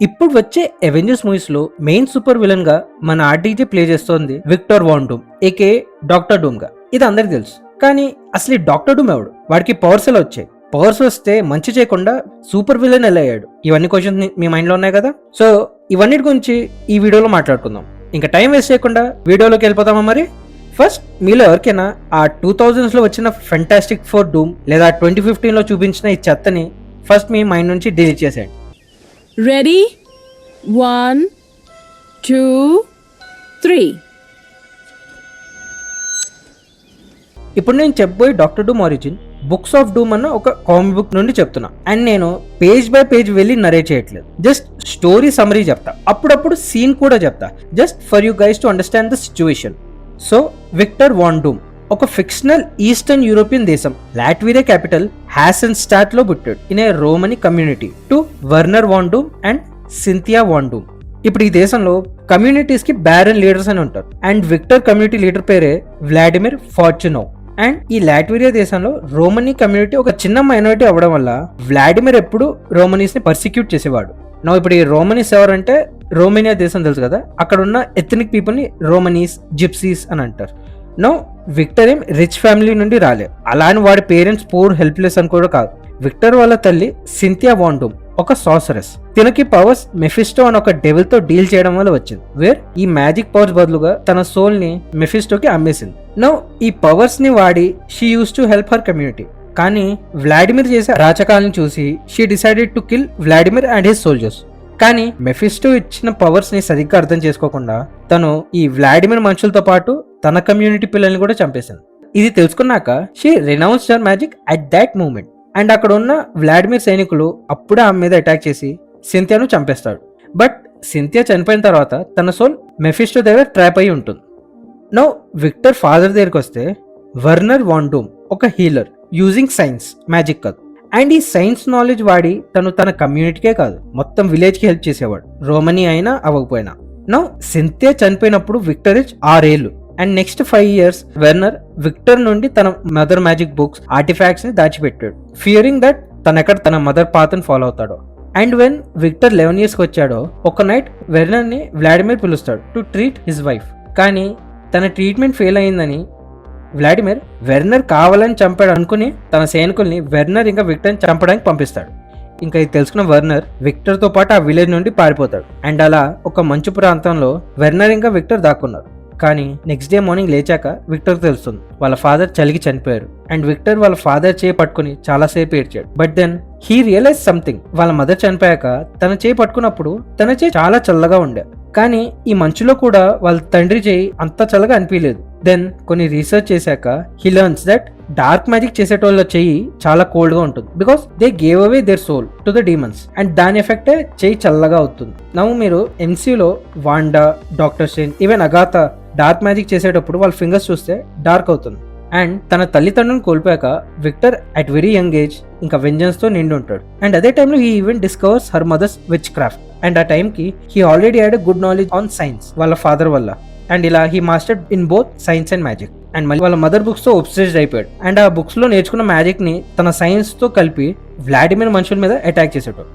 ఇప్పుడు వచ్చే Avengers movies లో మెయిన్ సూపర్ విలన్ గా మన ఆర్డీజే ప్లే చేస్తోంది విక్టర్ వాన్ డూమ్ ఏకే డాక్టర్ డూమ్ గా. ఇది అందరికి తెలుసు. కానీ అసలు ఈ డాక్టర్ డూమ్ ఎవడు? వాడికి పవర్స్ ఎలా వచ్చాయి? పవర్స్ వస్తే మంచి చేయకుండా సూపర్ విలన్ ఎలా అయ్యాడు? ఇవన్నీ క్వశ్చన్స్ మీ మైండ్ లో ఉన్నాయి కదా. సో ఇవన్నిటి గురించి ఈ వీడియోలో మాట్లాడుకుందాం. ఇంకా టైం వేస్ట్ చేయకుండా వీడియోలోకి వెళ్ళిపోతామా మరి. ఫస్ట్ మీలో ఎవరికైనా ఆ 2000s లో వచ్చిన ఫెంటాస్టిక్ ఫోర్ డూమ్ లేదా 2015 లో చూపించిన ఈ చెత్తని ఫస్ట్ మీ మైండ్ నుంచి డిలీట్ చేసేయండి. Ready? 1, 2, 3. ఇప్పుడు నేను చెప్పబోయే Doctor Doom origin books of Doom అన్న ఒక కామిక్ బుక్ నుండి చెప్తున్నా. అండ్ నేను పేజ్ బై పేజ్ వెళ్ళి నరేట్ చేయట్లేదు, జస్ట్ స్టోరీ సమరీ చెప్తా, అప్పుడప్పుడు సీన్ కూడా చెప్తా, just for you guys to understand the situation. So Victor Von Doom ఒక ఫిక్షనల్ ఈస్టర్న్ యూరోపియన్ దేశం లాట్వియా క్యాపిటల్ హ్యాసెన్స్టాట్ లో పుట్టాడు in a రోమనీ community to Werner Von Doom and Cynthia Von Doom. ఇప్పుడు ఈ దేశంలో కమ్యూనిటీస్ కి బ్యారన్ లీడర్స్ అని ఉంటారు. అండ్ విక్టర్ కమ్యూనిటీ లీడర్ పేరే వ్లాడిమిర్ ఫార్చునోవ్. అండ్ ఈ లాట్వియా దేశంలో రోమనీ కమ్యూనిటీ ఒక చిన్న మైనారిటీ అవ్వడం వల్ల వ్లాడిమిర్ ఎప్పుడు రోమనీస్ ని పర్సిక్యూట్ చేసేవాడు. నా ఇప్పుడు ఈ రోమనీస్ ఎవరంటే రోమేనియా దేశం తెలుసు కదా, అక్కడ ఉన్న ఎథనిక్ పీపుల్ ని రోమనీస్, జిప్సీస్ అని అంటారు. నో విక్టర్ ఏం రిచ్ ఫ్యామిలీ నుండి రాలే, అలా అని వాడి పేరెంట్స్ పూర్ హెల్ప్లెస్ అని కూడా కాదు. విక్టర్ వాళ్ళ తల్లి సింథియా వాన్ డూమ్ ఒక సాసరస్. తినకి పవర్స్ మెఫిస్టో అని ఒక డెవిల్ తో డీల్ చేయడం వల్ల వచ్చింది, వేర్ ఈ మ్యాజిక్ పవర్స్ బదులుగా తన సోల్ ని మెఫిస్టోకి అమ్మేసింది. నో ఈ పవర్స్ ని వాడి she use to help her community. కానీ వ్లాడిమిర్ చేసే రాచకాలను చూసి she decided to kill Vladimir and his soldiers. కానీ మెఫిస్టో ఇచ్చిన పవర్స్ ని సరిగ్గా అర్థం చేసుకోకుండా తను ఈ వ్లాడిమిర్ మనుషులతో పాటు తన కమ్యూనిటీ పిల్లల్ని కూడా చంపేసింది. ఇది తెలుసుకున్నాక she renounced her magic at that moment. And అక్కడ ఉన్న వ్లాడిమిర్ సైనికులు అప్పుడే ఆమె మీద అటాక్ చేసి సింథియాను చంపేస్తాడు. బట్ సింథియా చనిపోయిన తర్వాత తన సోల్ మెఫిస్టో దగ్గర ట్రాప్ అయి ఉంటుంది. నో విక్టర్ ఫాదర్ దగ్గరికి వస్తే వర్నర్ వాన్ డూమ్ ఒక హీలర్ యూజింగ్ సైన్స్, మ్యాజిక్ కాదు. అండ్ ఈ సైన్స్ నాలెడ్జ్ వాడి తను తన కమ్యూనిటీకే కాదు మొత్తం విలేజ్ కి హెల్ప్ చేసేవాడు, రోమనీ అయినా అవ్వకపోయినా. నో సింథియా చనిపోయినప్పుడు విక్టర్ ఏజ్ 6 ఏళ్ళు. And next 5 years Werner Victor నుండి తన మదర్ మ్యాజిక్ బుక్స్, ఆర్టిఫాక్ట్స్ ని దాచిపెట్టాడు, ఫియరింగ్ దట్ తనెక్కడ తన మదర్ పాత్ ని ఫాలో అవుతాడో. అండ్ వెన్ విక్టర్ 11 years కి వచ్చాడో ఒక నైట్ వెర్నర్ ని వ్లాడిమిర్ పిలుస్తాడు టు ట్రీట్ హిజ్ వైఫ్. కానీ తన ట్రీట్మెంట్ ఫెయిల్ అయిందని వ్లాడిమిర్ వెర్నర్ కావాలని చంపాడు అనుకుని తన సైనికుల్ని వెర్నర్ ఇంకా విక్టర్ని చంపడానికి పంపిస్తాడు. ఇంకా ఇది తెలుసుకున్న వెర్నర్ విక్టర్ తో పాటు ఆ విలేజ్ నుండి పారిపోతాడు. అండ్ అలా ఒక మంచు ప్రాంతంలో వెర్నర్ ఇంకా విక్టర్ దాక్కున్నారు. కానీ నెక్స్ట్ డే మార్నింగ్ లేచాక విక్టర్ తెలుస్తుంది వాళ్ళ ఫాదర్ చలికి చనిపోయారు. అండ్ విక్టర్ వాళ్ళ ఫాదర్ చేయి పట్టుకుని చాలాసేపు ఏడ్చాడు. But then he realize something. వాళ్ళ మదర్ చనిపోయాక తన చేయి పట్టుకున్నప్పుడు తన చేయి చాలా చల్లగా ఉండే, కానీ ఈ మంచులో కూడా వాళ్ళ తండ్రి చేయి అంత చల్లగా అనిపించలేదు. దెన్ కొన్ని రీసెర్చ్ చేశాక he learns that dark magic చేసేటోళ్ళ చెయ్యి చాలా కోల్డ్ గా ఉంటుంది, because they gave away their soul to the demons. And దాని ఎఫెక్టే చెయ్యి చల్లగా అవుతుంది. నవ్వు మీరు ఎంసీలో Wanda, Doctor Strange, even Agatha dark magic చేసేటప్పుడు వాళ్ళ ఫింగర్స్ చూస్తే డార్క్ అవుతుంది. అండ్ తన తల్లిదండ్రులను కోల్పోయాక Victor at very young age ఇంకా వెంజన్స్ తో నిండి ఉంటాడు. అండ్ అదే టైంలో he even discovers her mother's which craft. And ఆ టైంకి he already had a good knowledge on science వాళ్ళ ఫాదర్ వల్ల. అండ్ ఇలా he mastered in both science and magic. And మళ్ళీ వాళ్ళ మదర్ బుక్స్ తో ఒబ్సెస్డ్ అయిపోయాడు. అండ్ ఆ బుక్స్ లో నేర్చుకున్న మ్యాజిక్ ని తన సైన్స్ తో కలిపి వ్లాడిమిర్ మనుషుల మీద అటాక్ చేసేటోడు.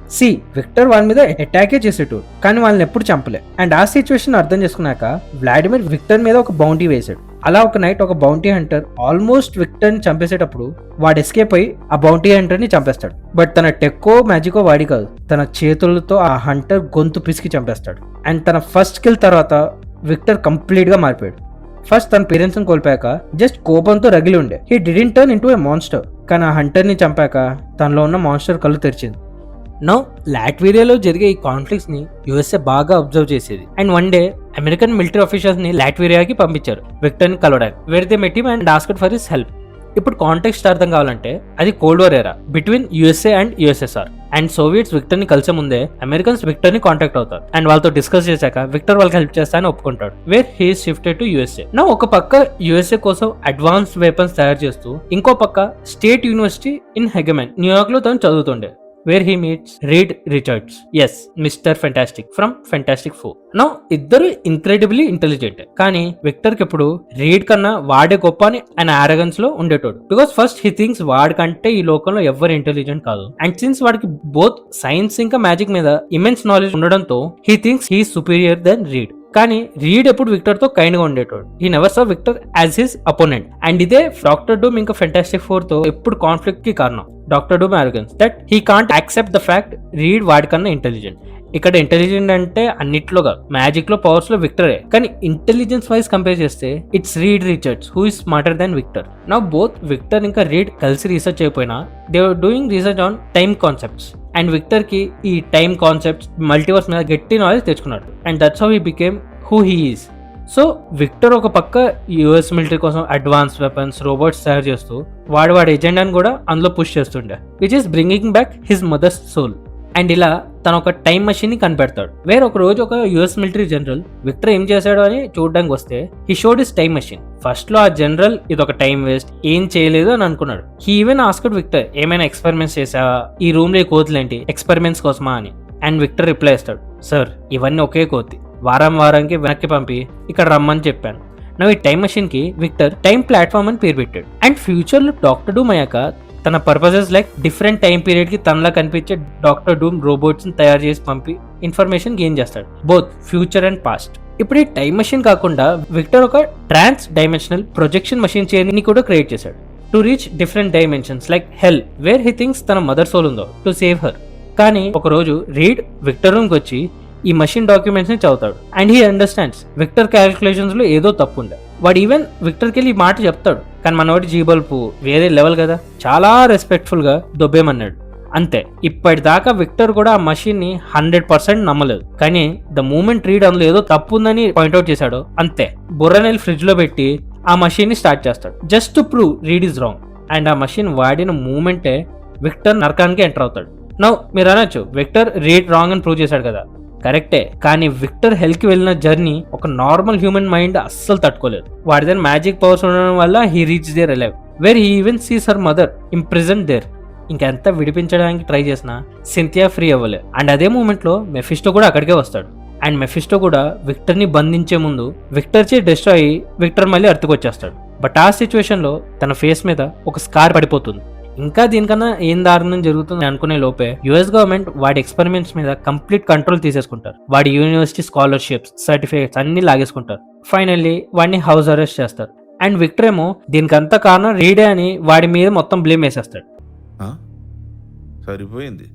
విక్టర్ వాళ్ళ మీద అటాకే చేసేటోడు, కానీ వాళ్ళని ఎప్పుడు చంపలే. అండ్ ఆ సిచ్యువేషన్ అర్థం చేసుకున్నాక వ్లాడిమిర్ విక్టర్ మీద ఒక బౌంటీ వేసాడు. అలా ఒక నైట్ ఒక బౌంటీ హంటర్ ఆల్మోస్ట్ విక్టర్ ని చంపేసేటప్పుడు వాడు ఎస్కేప్ అయి ఆ బౌంటీ హంటర్ ని చంపేస్తాడు. బట్ తన టెక్కో మ్యాజికో వాడి కాదు, తన చేతులతో ఆ హంటర్ గొంతు పిసికి చంపేస్తాడు. అండ్ తన ఫస్ట్ కిల్ తర్వాత విక్టర్ కంప్లీట్ గా మారిపోయాడు. ఫస్ట్ తన పేరెంట్స్ ని కోల్పోయాక జస్ట్ కోపంతో రగిలి ఉండే. He didn't turn into A monster. కానీ ఆ హంటర్ ని చంపాక తనలో ఉన్న మాన్స్టర్ కళ్ళు తెరిచింది. నౌ లాట్వియాలో జరిగే ఈ కాన్ఫ్లిక్ట్స్ ని యుఎస్ఏ బాగా అబ్జర్వ్ చేసేది. And one day American military officers ని లాట్వియాకి పంపించారు విక్టర్ ని కలవడానికి, where they met him and asked for his help. ఇప్పుడు కాంటెక్స్ట్ అర్థం కావాలంటే అది cold war era between USA and USSR. And Soviets Victor ని కలిసే ముందే అమెరికన్స్ విక్టర్ ని కాంటాక్ట్ అవుతారు. అండ్ వాళ్ళతో డిస్కస్ చేశాక విక్టర్ వాళ్ళకి హెల్ప్ చేస్తా అని ఒప్పుకుంటాడు, where he shifted to USA. నా ఒక పక్క యుఎస్ఏ కోసం అడ్వాన్స్డ్ వెపన్స్ తయారు చేస్తూ ఇంకో పక్క స్టేట్ యూనివర్సిటీ ఇన్ హెగమెన్ న్యూయార్క్ లో తను చదువుతుండే. Where he meets Reed Richards, as Mister Fantastic from Fantastic 4. Now ఇద్దరు ఇంక్రెడిబుల్లీ ఇంటెలిజెంట్, కానీ విక్టర్ కి ఇప్పుడు రీడ్ కన్నా వాడే గొప్ప అని ఆయన ఆరగన్స్ లో ఉండేటోడు. బికాస్ ఫస్ట్ హీ థింక్స్ వాడికంటే ఈ లోకంలో ఎవరు ఇంటెలిజెంట్ కాదు. అండ్ సిన్స్ వాడికి బోత్ సైన్స్ ఇంకా మ్యాజిక్ మీద ఇమెన్స్ నాలెడ్జ్ ఉండడంతో he thinks he superior then Reed. కానీ రీడ్ ఎప్పుడు విక్టర్ తో కైండ్ గా ఉండేటోడు. He never saw Victor as his opponent. And ఇదే డాక్టర్ డూమ్ ఇంకా ఫెంటాస్టిక్ 4 తో ఎప్పుడు కాన్ఫ్లిక్ట్ కి కారణం. Doctor Doom arrogance that he can't accept the fact Reed వాడికన్నా ఇంటెలిజెంట్. ఇక్కడ ఇంటెలిజెంట్ అంటే అన్నిట్లో కాదు, మ్యాజిక్ లో పవర్స్ లో విక్టరే. కానీ ఇంటెలిజెన్స్ వైజ్ కంపేర్ చేస్తే it's Reed Richards who is smarter than Victor. Now both Victor ఇంకా రీడ్ కలిసి రీసెర్చ్ అయిపోయినా they are doing research on time concepts. And Victor కి ఈ టైమ్ కాన్సెప్ట్స్ మల్టీవర్స్ మీద గట్టి నాలెడ్జ్ తెచ్చుకున్నాడు. And that's how he became who he is. So Victor ఒక పక్క యుఎస్ మిలిటరీ కోసం అడ్వాన్స్ వెపన్స్ రోబోట్స్ తయారు చేస్తూ వాడి ఎజెండాని కూడా అందులో పుష్ చేస్తుండే, which is bringing back his mother's soul. And ఇలా తన ఒక టైం మషిన్ ని కనిపెడతాడు. వేరే ఒక రోజు ఒక యుఎస్ మిలిటరీ జనరల్ విక్టర్ ఏం చేశాడు అని చూడడానికి వస్తే he showed his time machine. First లో ఆ జనరల్ ఇది ఒక టైం వేస్ట్, ఏం చేయలేదు అని అనుకున్నాడు. హీ ఈవెన్ ఆస్క్డ్ విక్టర్ ఏమైనా ఎక్స్పెరిమెంట్స్ చేసావా, ఈ రూమ్ లో కోతులేంటి ఎక్స్పెరిమెంట్స్ కోసమా అని. అండ్ విక్టర్ రిప్లై ఇస్తాడు, సార్ ఇవన్నీ ఒకే కోతి, వారానికి వెనక్కి పంపి ఇక్కడ రమ్మని చెప్పాను. నా ఈ టైం మషిన్ కి విక్టర్ టైం ప్లాట్ఫామ్ అని పేరు పెట్టాడు. అండ్ ఫ్యూచర్ లో డాక్టర్ డూమ్ అయ్యాక తన purposes like different time period కి తనలా కనిపించే డాక్టర్ డూమ్ రోబోట్స్ ని తయారు చేసి పంపి ఇన్ఫర్మేషన్ గెయిన్ చేస్తాడు, బోత్ ఫ్యూచర్ అండ్ పాస్ట్. ఇప్పుడు ఈ టైం మషిన్ కాకుండా విక్టర్ ఒక ట్రాన్స్ డైమెన్షనల్ ప్రొజెక్షన్ మషిన్ ని కూడా క్రియేట్ చేశాడు to reach different dimensions like hell where he thinks తన మదర్ సోల్ ఉందో టు సేవ్ హర్. కానీ ఒక రోజు రీడ్ విక్టర్ రూమ్ కి వచ్చి ఈ మషిన్ డాక్యుమెంట్స్ ని చదువుతాడు. And he understands Victor calculations లో ఏదో తప్పు ఉండే. వాడు ఈవెన్ విక్టర్ కి వెళ్ళి ఈ మాట చెప్తాడు, కానీ మనవాడి జీబల్పు వేరే లెవెల్ కదా, చాలా రెస్పెక్ట్ఫుల్ గా దొబ్బేమన్నాడు. అంతే. ఇప్పటిదాకా విక్టర్ కూడా ఆ మషిన్ ని 100% నమ్మలేదు. కానీ ద మూమెంట్ రీడ్ అందులో ఏదో తప్పు ఉందని పాయింట్అవుట్ చేశాడు, అంతే బుర్రనెల్ ఫ్రిడ్జ్ లో పెట్టి ఆ మషిన్ ని స్టార్ట్ చేస్తాడు just to prove read is wrong. And ఆ మషిన్ వాడిన మూమెంటే విక్టర్ నరకానికి ఎంటర్ అవుతాడు. నౌ మీరు అనొచ్చు విక్టర్ రీడ్ రాంగ్ అని ప్రూవ్ చేశాడు కదా, కరెక్టే. కానీ విక్టర్ హెల్త్ కి వెళ్ళిన జర్నీ ఒక నార్మల్ హ్యూమన్ మైండ్ అస్సలు తట్టుకోలేదు. వాడి దగ్గర మ్యాజిక్ పవర్స్ ఉండడం వల్ల he reach there alive where he even sees her mother imprison there. ఇంకెంత విడిపించడానికి ట్రై చేసినా సింథియా ఫ్రీ అవ్వలే. అండ్ అదే మూమెంట్ లో మెఫిస్టో కూడా అక్కడికే వస్తాడు. అండ్ మెఫిస్టో కూడా విక్టర్ ని బంధించే ముందు విక్టర్ చే డిస్ట్రాయ్ అయ్యి విక్టర్ మళ్ళీ అర్త్కి వచ్చేస్తాడు. బట్ ఆ సిచ్యువేషన్ లో తన ఫేస్ మీద ఒక స్కార్ పడిపోతుంది. ఇంకా దీనికన్నా ఏం దారుణం జరుగుతుంది అనుకునే లోపే యుఎస్ గవర్నమెంట్ వాడి ఎక్స్పెరిమెంట్స్ మీద కంప్లీట్ కంట్రోల్ తీసేసుకుంటారు. వాడి యూనివర్సిటీ స్కాలర్షిప్స్ సర్టిఫికేట్స్ అన్ని లాగేసుకుంటారు. ఫైనల్లీ వాడిని హౌస్ అరెస్ట్ చేస్తారు. అండ్ విక్టర్ ఏమో దీనికంతా కారణం రీడే అని వాడి మీద మొత్తం బ్లేమ్ వేసేస్తాడు. సరిపోయింది,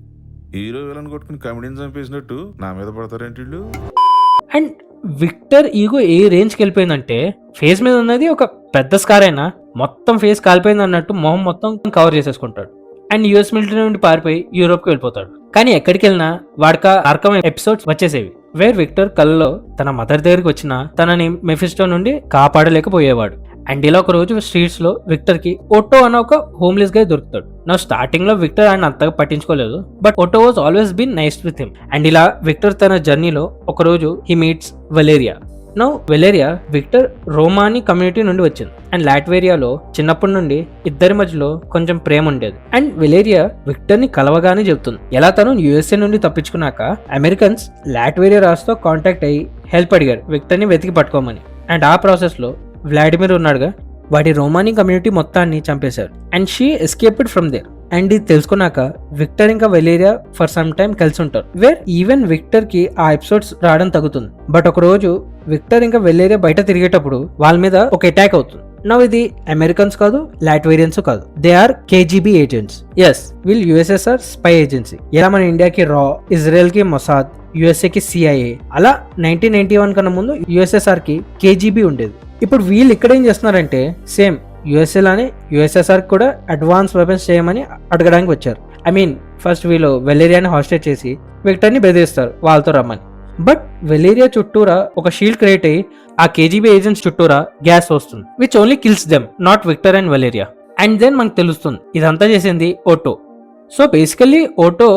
హీరో విలన్ కొట్టుకుని కమెడీని చంపేసినట్టు నా మీద పడతారేంటి వీళ్ళు. అండ్ విక్టర్ ఈగో ఏ రేంజ్కి వెళ్ళిపోయిందంటే ఫేస్ మీద ఉన్నది ఒక పెద్ద స్కార్ అయినా మొత్తం ఫేస్ కాలిపోయింది అన్నట్టు మొహం మొత్తం కవర్ చేసేసుకుంటాడు. అండ్ యుఎస్ మిలిటరీ నుండి పారిపోయి యూరోప్ కి వెళ్ళిపోతాడు. కానీ ఎక్కడికి వెళ్ళినా వాడికి అర్కమైన ఎపిసోడ్స్ వచ్చేసేవి వేర్ విక్టర్ కల్లో తన మదర్ దగ్గరికి వచ్చినా తనని మెఫిస్టో నుండి కాపాడలేకపోయేవాడు. అండ్ ఇలా ఒక రోజు స్ట్రీట్స్ లో విక్టర్ కి ఓటో అన్న ఒక హోమ్లెస్ గా దొరుకుతాడు. నా స్టార్టింగ్ లో విక్టర్ ఆయన అంతగా పట్టించుకోలేదు, but Otto was always been nice with him. And ఇలా విక్టర్ తన జర్నీలో ఒక రోజు he meets Valeria. Now Valeria Victor Romani community నుండి వచ్చింది. అండ్ లాట్వేరియాలో చిన్నప్పటి నుండి ఇద్దరి మధ్యలో కొంచెం ప్రేమ ఉండేది. అండ్ వెలేరియా విక్టర్ ని కలవగానే చెబుతుంది ఎలా తను యుఎస్ఏ నుండి తప్పించుకున్నాక అమెరికన్స్ లాట్వేరియా రాజుతో కాంటాక్ట్ అయ్యి హెల్ప్ అడిగారు విక్టర్ ని వెతికి పట్టుకోమని. అండ్ ఆ ప్రాసెస్ లో వ్లాడిమిర్ ఉన్నాడుగా, వాడి రోమానీ కమ్యూనిటీ మొత్తాన్ని చంపేశారు. And she escaped from there. And ఇది తెలుసుకున్నాక విక్టర్ ఇంకా వెలేరియా ఫర్ సమ్ టైమ్ కలిసి ఉంటారు. వేర్ ఈవెన్ విక్టర్ కి ఆ ఎపిసోడ్స్ రావడం తగ్గుతుంది. బట్ ఒక రోజు విక్టర్ ఇంకా వెలేరియా బయట తిరిగేటప్పుడు వాళ్ళ మీద ఒక అటాక్ అవుతుంది. నవ్ ఇది అమెరికన్స్ కాదు, లాట్వేరియన్స్ కాదు, they are KGB agents. Yes, వీళ్ళు యుఎస్ఎస్ఆర్ స్పై ఏజెన్సీ. ఎలా మన ఇండియాకి రా, ఇజ్రాయెల్ కి మొసాద్, యుఎస్ఏ కి సిఐఏ, అలా 1991 కన్నా ముందు యుఎస్ఎస్ఆర్ కి కేజీబీ ఉండేది. ఇప్పుడు వీళ్ళు ఇక్కడ ఏం చేస్తున్నారంటే సేమ్ యుఎస్ఏ లానే యుఎస్ఎస్ఆర్ కూడా అడ్వాన్స్ వెపన్స్ చేయమని అడగడానికి వచ్చారు. ఐ మీన్ ఫస్ట్ వీళ్ళు వెలేరియాని హాస్టేజ్ చేసి విక్టర్ ని బెదిరిస్తారు వాళ్ళతో రమ్మని. బట్ వెలేరియా చుట్టూరా ఒక షీల్డ్ క్రియేట్ అయ్యి ఆ కేజీబీ ఏజెంట్స్ చుట్టూరా గ్యాస్ వస్తుంది, which only kills them, not Victor and Valeria. And then మనకు తెలుస్తుంది ఇదంతా చేసింది ఓటో. సో బేసికల్లీ ఓటో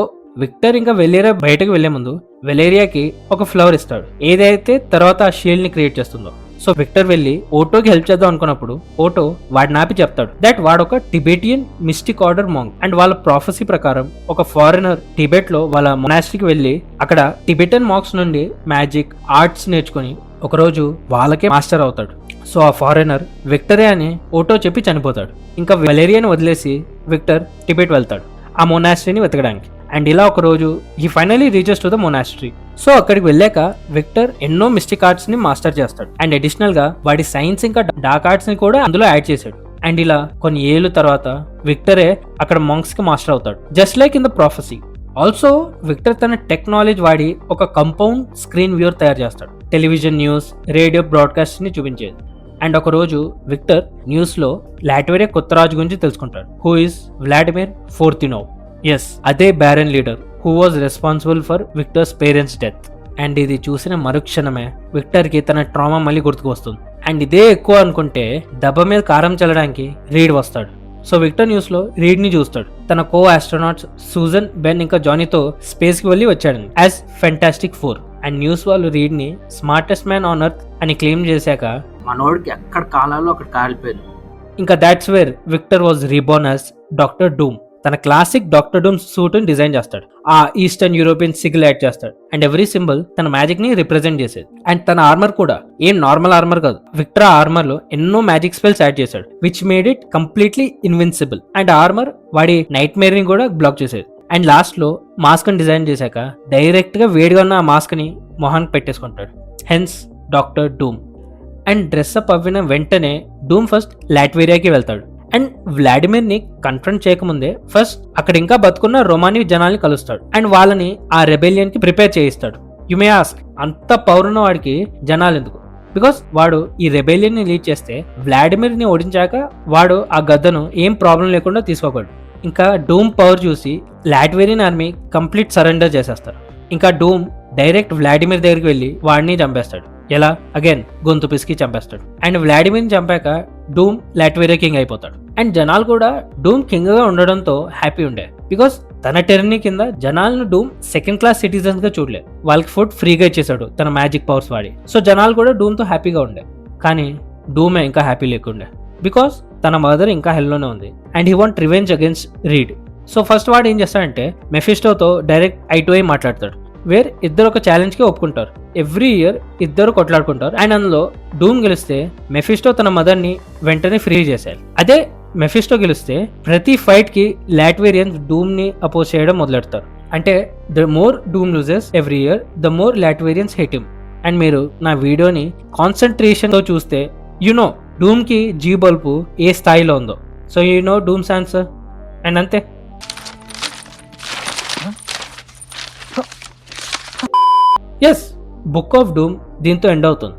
విక్టర్ ఇంకా వెలేరియా బయటకు వెళ్లే ముందు వెలేరియాకి ఒక ఫ్లవర్ ఇస్తాడు, ఏదైతే తర్వాత ఆ షీల్డ్ ని క్రియేట్ చేస్తుందో. సో విక్టర్ వెళ్ళి ఓటోకి హెల్ప్ చేద్దాం అనుకున్నప్పుడు ఓటో వాడిని ఆపి చెప్తాడు దట్ వాడొక Tibetan mystic order monk and వాళ్ళ ప్రాఫెసీ ప్రకారం ఒక ఫారినర్ టిబెట్ లో వాళ్ళ మొనాస్ట్రీకి వెళ్ళి అక్కడ టిబెటన్ మాంక్స్ నుండి మ్యాజిక్ ఆర్ట్స్ నేర్చుకుని ఒకరోజు వాళ్ళకే మాస్టర్ అవుతాడు. సో ఆ ఫారినర్ విక్టరే అని ఓటో చెప్పి చనిపోతాడు. ఇంకా వెలేరియాని వదిలేసి విక్టర్ టిబెట్ వెళ్తాడు ఆ మొనాస్ట్రీని వెతకడానికి. అండ్ ఇలా ఒక రోజు ఈ finally reaches to the monastery. So అక్కడికి వెళ్ళాక విక్టర్ ఎన్నో మిస్టిక్ ఆర్ట్స్ ని మాస్టర్ చేస్తాడు అండ్ అడిషనల్ గా వాడి సైన్స్ ఇంకా డార్క్ ఆర్ట్స్ ని కూడా అందులో యాడ్ చేశాడు. అండ్ ఇలా కొన్ని ఏళ్ళు తర్వాత విక్టరే అక్కడ మాంక్స్ కి మాస్టర్ అవుతాడు, just like in the prophecy. Also Victor తన టెక్నాలజీ వాడి ఒక కంపౌండ్ స్క్రీన్ వ్యూర్ తయారు చేస్తాడు, టెలివిజన్ న్యూస్ రేడియో బ్రాడ్కాస్ట్ ని చూపించేది. అండ్ ఒక రోజు విక్టర్ న్యూస్ లో లాట్వేరియా కొత్త రాజు గురించి తెలుసుకుంటాడు, who is Vladimir Fortinov. Yes, అదే baron leader who was responsible for Victor's parents death. And ఇది చూసిన మరుక్షణమే విక్టర్ కి తన ట్రామా మళ్ళీ గుర్తుకు వస్తుంది. అండ్ ఇదే ఎక్కువ అనుకుంటే దెబ్బ మీద కారం చల్లడానికి రీడ్ వస్తాడు. సో విక్టర్ న్యూస్ లో రీడ్ ని చూస్తాడు, తన కో ఆస్ట్రోనాట్స్ సూజన్, బెన్ ఇంకా జానీతో స్పేస్ కి వెళ్ళి వచ్చాడు యాజ్ ఫెంటాస్టిక్ 4. అండ్ న్యూస్ వాళ్ళు రీడ్ ని స్మార్టెస్ట్ మ్యాన్ ఆన్ ఎర్త్ అని క్లెయిమ్ చేశాక మనోడికి ఎక్కడ కాలాలో అక్కడ కాలిపోయింది. ఇంకా that's where Victor was reborn as Doctor Doom. తన క్లాసిక్ డాక్టర్ డూమ్ సూట్ ని డిజైన్ చేస్తాడు, ఆ ఈస్టర్న్ యూరోపియన్ సిగిల్ యాడ్ చేస్తాడు అండ్ ఎవ్రీ సింబల్ తన మ్యాజిక్ ని రిప్రజెంట్ చేసేది. అండ్ తన ఆర్మర్ కూడా ఏం నార్మల్ ఆర్మర్ కాదు, విక్టర్ ఆర్మర్ లో ఎన్నో మ్యాజిక్ స్పెల్స్ యాడ్ చేశాడు which made it completely invincible. And armour వాడి నైట్ మేర్ ని కూడా బ్లాక్ చేసేది. అండ్ లాస్ట్ లో మాస్క్ ని డిజైన్ చేశాక డైరెక్ట్ గా వేడిగా ఉన్న ఆ మాస్క్ ని మొహానికి పెట్టేసుకుంటాడు, hence doctor Doom. And dress up అవ్విన వెంటనే డూమ్ ఫస్ట్ లాట్వేరియాకి వెళ్తాడు అండ్ వ్లాడిమిర్ ని కన్ఫ్రంట్ చేయకముందే ఫస్ట్ అక్కడ ఇంకా బతుకున్న రోమాని జనాల్ని కలుస్తాడు అండ్ వాళ్ళని ఆ రెబెలియన్ కి ప్రిపేర్ చేయిస్తాడు. యు మే ఆస్క్, అంత పౌరున్న వాడికి జనాలు ఎందుకు? బికాస్ వాడు ఈ రెబెలియన్ ని లీడ్ చేస్తే వ్లాడిమిర్ ని ఓడించాక వాడు ఆ గద్దను ఏం ప్రాబ్లం లేకుండా తీసుకోగలడు. ఇంకా డూమ్ పవర్ చూసి లాట్వేరియన్ ఆర్మీ కంప్లీట్ సరెండర్ చేసేస్తారు. ఇంకా డూమ్ డైరెక్ట్ వ్లాడిమిర్ దగ్గరికి వెళ్ళి వాడిని చంపేస్తాడు. ఎలా? అగైన్ గొంతు పిసికి చంపేస్తాడు. అండ్ వ్లాడిమిర్ చంపాక డూమ్ లాట్వేరియా కింగ్ అయిపోతాడు. అండ్ జనాలు కూడా డూమ్ కింగ్ గా ఉండడంతో హ్యాపీ ఉండే, బికాస్ తన టెర్నీ కింద జనాలను డూమ్ సెకండ్ క్లాస్ సిటిజన్స్ గా చూడలే, వాళ్ళకి ఫుడ్ ఫ్రీగా ఇచ్చేసాడు తన మ్యాజిక్ పవర్స్ వాడి. సో జనాలు కూడా డూమ్ తో హ్యాపీగా ఉండే. కానీ డూమే ఇంకా హ్యాపీ లేకుండే, బికాస్ తన మదర్ ఇంకా హెల్లోనే ఉంది and he want revenge against read. So first వాడు ఏం చేస్తాడంటే మెఫిస్టోతో డైరెక్ట్ ఐ టు ఐ మాట్లాడతాడు, వేర్ ఇద్దరు ఒక ఛాలెంజ్ కి ఒప్పుకుంటారు. ఎవ్రీ ఇయర్ ఇద్దరు కొట్లాడుకుంటారు అండ్ అందులో డూమ్ గెలిస్తే మెఫిస్టో తన మదర్ ని వెంటనే ఫ్రీ చేసేయాలి. అదే మెఫిస్టో గెలిస్తే ప్రతి ఫైట్ కి లాట్వేరియన్స్ డూమ్ ని అపోజ్ చేయడం మొదలెడతారు. అంటే the more Doom loses every year the more Latverians hate him. And మీరు నా వీడియోని కాన్సన్ట్రేషన్ తో చూస్తే యునో డూమ్ కి జీ బల్బు ఏ స్థాయిలో ఉందో. So you know dooms answer. And అంతే. ఎస్, బుక్ ఆఫ్ డూమ్ దీంతో ఎండ్ అవుతుంది.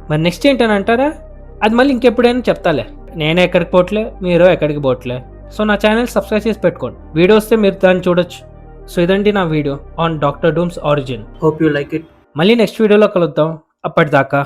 మరి నెక్స్ట్ ఏంటని అంటారా? అది మళ్ళీ ఇంకెప్పుడైనా చెప్తాలే. నేనే ఎక్కడికి పోవట్లే, మీరు ఎక్కడికి పోవట్లే. సో నా ఛానల్ సబ్స్క్రైబ్ చేసి పెట్టుకోండి, వీడియో వస్తే మీరు దాన్ని చూడొచ్చు. సో ఇదండి నా video on doctor dooms origin. Hope you like it. మళ్ళీ నెక్స్ట్ వీడియోలో కలుద్దాం. అప్పటిదాకా